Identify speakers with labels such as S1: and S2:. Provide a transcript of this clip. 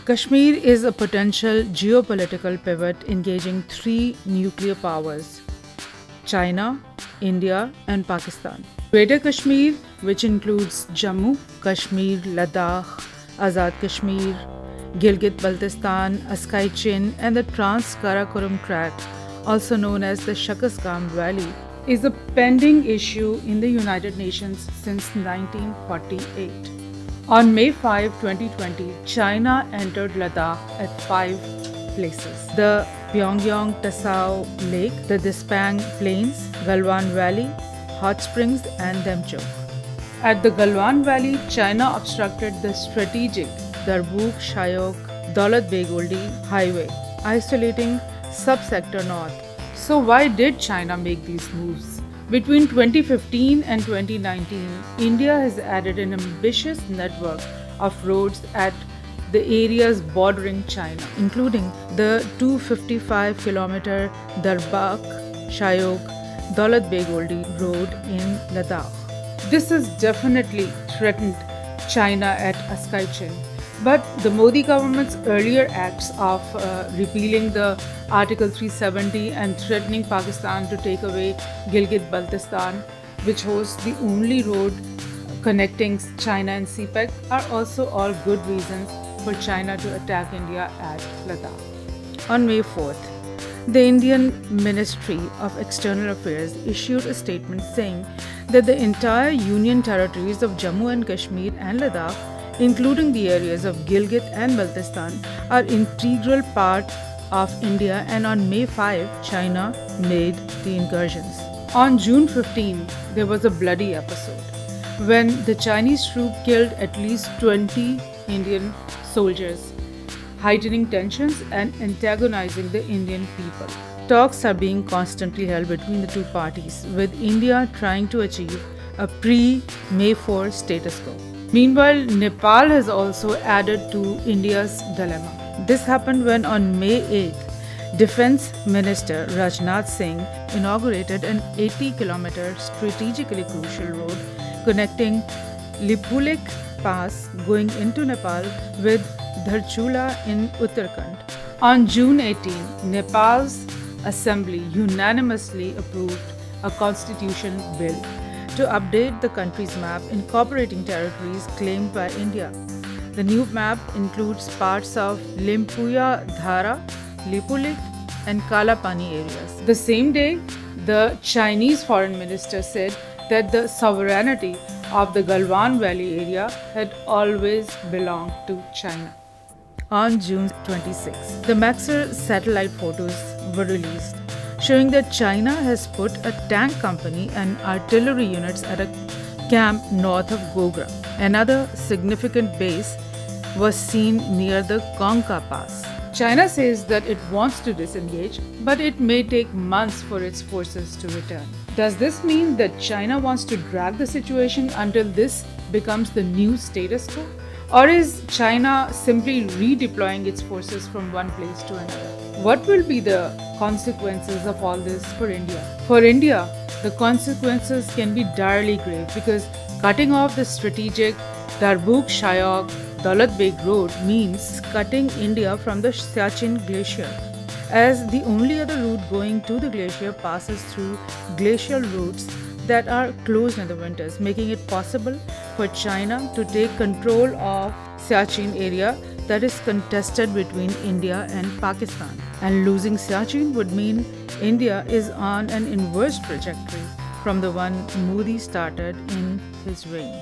S1: Kashmir is a potential geopolitical pivot engaging three nuclear powers: China, India, and Pakistan. Greater Kashmir, which includes Jammu, Kashmir, Ladakh, Azad Kashmir, Gilgit-Baltistan, Askai Chin, and the Trans-Karakoram Tract, also known as the Shakasgam Valley, is a pending issue in the United Nations since 1948. On May 5, 2020, China entered Ladakh at 5 places: the Pyongyang Tasao Lake, the Dispang Plains, Galwan Valley, Hot Springs, and Demchok. At the Galwan Valley, China obstructed the strategic Darbuk Shayok Daulat Beg Oldi Highway, isolating Subsector North. So, why did China make these moves? Between 2015 and 2019, India has added an ambitious network of roads at the areas bordering China, including the 255-kilometer Darbuk Shayok Daulat Beg Oldi Road in Ladakh. This has definitely threatened China at Askai Chin. But the Modi government's earlier acts of repealing the Article 370 and threatening Pakistan to take away Gilgit-Baltistan, which hosts the only road connecting China and CPEC, are also all good reasons for China to attack India at Ladakh. On May 4th, the Indian Ministry of External Affairs issued a statement saying that the entire Union territories of Jammu and Kashmir and Ladakh, including the areas of Gilgit and Baltistan, are integral part of India, and on May 5, China made the incursions. On June 15, there was a bloody episode when the Chinese troop killed at least 20 Indian soldiers, heightening tensions and antagonizing the Indian people. Talks are being constantly held between the two parties, with India trying to achieve a pre-May 4 status quo. Meanwhile, Nepal has also added to India's dilemma. This happened when on May 8th, Defense Minister Rajnath Singh inaugurated an 80-kilometer strategically crucial road connecting Lipulik Pass going into Nepal with Dharchula in Uttarakhand. On June 18, Nepal's assembly unanimously approved a constitution bill to update the country's map incorporating territories claimed by India. The new map includes parts of Limpuya Dhara, Lipulik, and Kalapani areas. The same day, the Chinese foreign minister said that the sovereignty of the Galwan Valley area had always belonged to China. On June 26, the Maxar satellite photos were released, showing that China has put a tank company and artillery units at a camp north of Gogra. Another significant base was seen near the Kongka Pass. China says that it wants to disengage, but it may take months for its forces to return. Does this mean that China wants to drag the situation until this becomes the new status quo? Or is China simply redeploying its forces from one place to another? What will be the consequences of all this for India? For India, the consequences can be direly grave because cutting off the strategic Darbuk Shayok Daulat Beg Road means cutting India from the Siachen Glacier, as the only other route going to the glacier passes through glacial routes that are closed in the winters, making it possible for China to take control of Siachen area that is contested between India and Pakistan. And losing Siachen would mean India is on an inverse trajectory from the one Modi started in his reign.